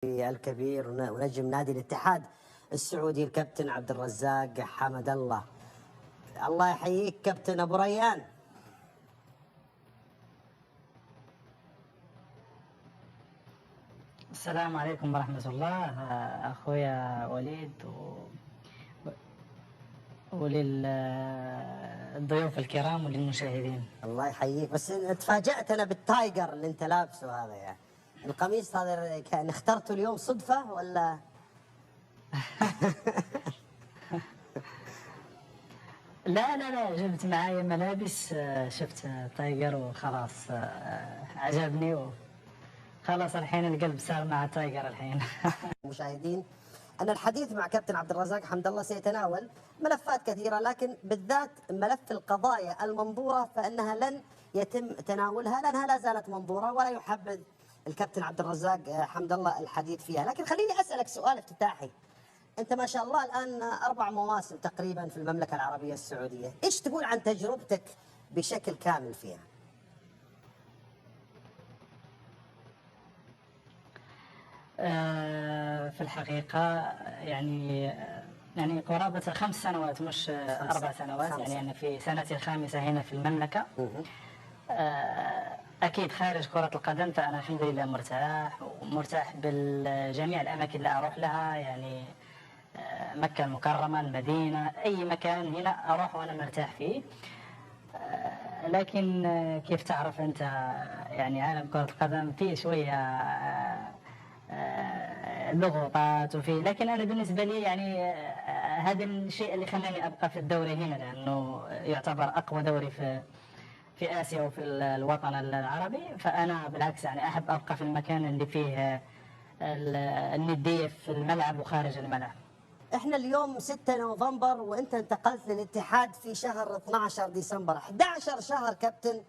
الكبير ونجم نادي الاتحاد السعودي الكابتن عبد الرزاق حمد الله. الله يحييك كابتن ابو ريان. السلام عليكم ورحمة الله أخويا وليد وللضيوف الكرام وللمشاهدين. الله يحييك، بس تفاجأت أنا بالتايجر اللي أنت لابسه هذا، يعني القميص هذا كان اخترته اليوم صدفة ولا؟ لا جبت معايا ملابس، شفت تايجر وخلاص عجبني وخلاص الحين القلب صار مع تايجر الحين. مشاهدين، أن الحديث مع كابتن عبد الرزاق حمد الله سيتناول ملفات كثيرة، لكن بالذات ملف القضايا المنظورة فإنها لن يتم تناولها لأنها لا زالت منظورة ولا يحبذ الكابتن عبد الرزاق حمد الله الحديث فيها. لكن خليني أسألك سؤال افتتاحي. أنت ما شاء الله الآن 4 مواسم تقريبا في المملكة العربية السعودية، إيش تقول عن تجربتك بشكل كامل فيها؟ في الحقيقة يعني قرابة 5 سنوات مش 4 سنوات، يعني أنا في سنتي الخامسة هنا في المملكة. أكيد خارج كرة القدم فأنا الحمد لله مرتاح بالجميع الأماكن اللي أروح لها، يعني مكة المكرمة، المدينة، أي مكان هنا أروح وأنا مرتاح فيه. لكن كيف تعرف أنت يعني عالم كرة القدم فيه شوية ضغوطات لكن أنا بالنسبة لي يعني هذا الشيء اللي خلاني أبقى في الدوري هنا، لأنه يعتبر أقوى دوري في آسيا وفي الوطن العربي. فأنا بالعكس يعني أحب أبقى في المكان اللي فيه الندية في الملعب وخارج الملعب. احنا اليوم 6 نوفمبر وانت انتقلت للاتحاد في شهر 12 ديسمبر، 11 شهر كابتن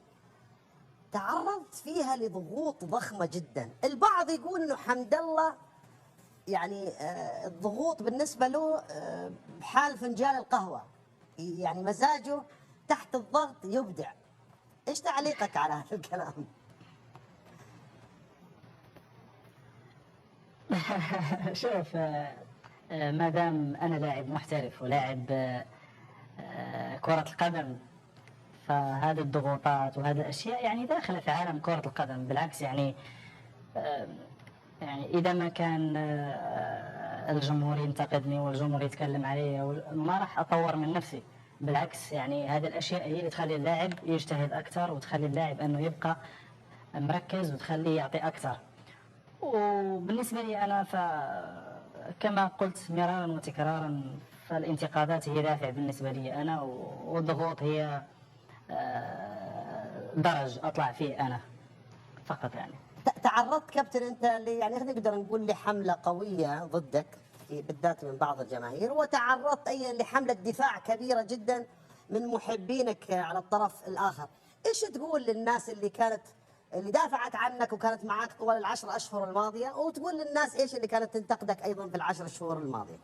تعرضت فيها لضغوط ضخمة جدا. البعض يقول انه حمد الله يعني الضغوط بالنسبة له بحال فنجان القهوة، يعني مزاجه تحت الضغط يبدع. ايش تعليقك على هذا الكلام؟ شوف، ما دام أنا لاعب محترف ولاعب كرة القدم، فهذه الضغوطات وهذه الأشياء يعني داخلة في عالم كرة القدم. بالعكس يعني إذا ما كان الجمهور ينتقدني والجمهور يتكلم علي ما راح أطور من نفسي. بالعكس يعني هذه الأشياء هي اللي تخلي اللاعب يجتهد أكثر وتخلي اللاعب أنه يبقى مركز وتخليه يعطي أكثر. وبالنسبة لي أنا كما قلت مرارا وتكرارا، فالانتقادات هي دافع بالنسبة لي أنا، والضغوط هي درج أطلع فيه أنا فقط. يعني تعرضت كابتن أنت يعني نقدر نقول لحملة قوية ضدك بالذات من بعض الجماهير، وتعرضت أيضا لحملة دفاع كبيرة جدا من محبينك على الطرف الآخر. إيش تقول للناس اللي دافعت عنك وكانت معك طوال ال10 أشهر الماضية، وتقول للناس إيش اللي كانت تنتقدك أيضا في ال10 شهور الماضية؟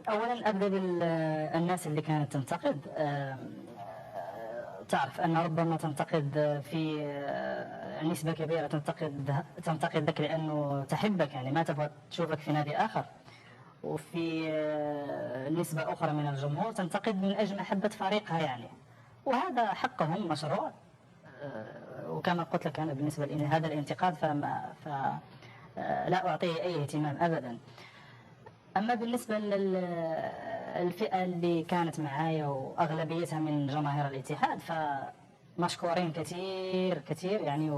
أولا أبدأ بالناس اللي كانت تنتقد. تعرف أن ربما تنتقد في نسبة كبيرة تنتقدك لأنه تحبك، يعني ما تبغى تشوفك في نادي آخر، وفي نسبة أخرى من الجمهور تنتقد من أجل محبة فريقها يعني، وهذا حقهم مشروع. وكما قلت لك أنا بالنسبة لهذا الانتقاد لا أعطيه أي اهتمام أبدا. أما بالنسبة للفئة اللي كانت معايا وأغلبيتها من جماهير الاتحاد فمشكورين كثير يعني،